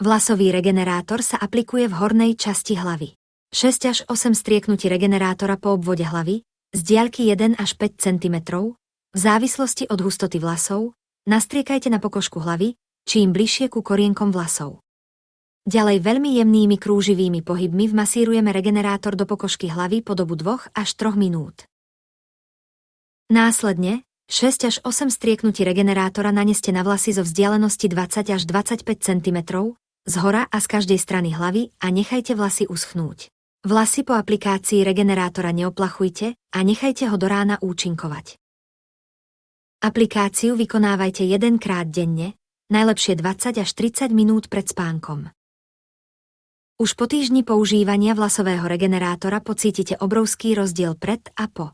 Vlasový regenerátor sa aplikuje v hornej časti hlavy. 6 až 8 strieknutí regenerátora po obvode hlavy, z diaľky 1 až 5 cm, v závislosti od hustoty vlasov, nastriekajte na pokožku hlavy, čím bližšie ku korienkom vlasov. Ďalej veľmi jemnými krúživými pohybmi vmasírujeme regenerátor do pokožky hlavy po dobu 2 až 3 minút. Následne 6 až 8 strieknutí regenerátora naneste na vlasy zo vzdialenosti 20 až 25 cm, zhora a z každej strany hlavy a nechajte vlasy uschnúť. Vlasy po aplikácii regenerátora neoplachujte a nechajte ho do rána účinkovať. Aplikáciu vykonávajte 1-krát denne, najlepšie 20 až 30 minút pred spánkom. Už po týždni používania vlasového regenerátora pocítite obrovský rozdiel pred a po.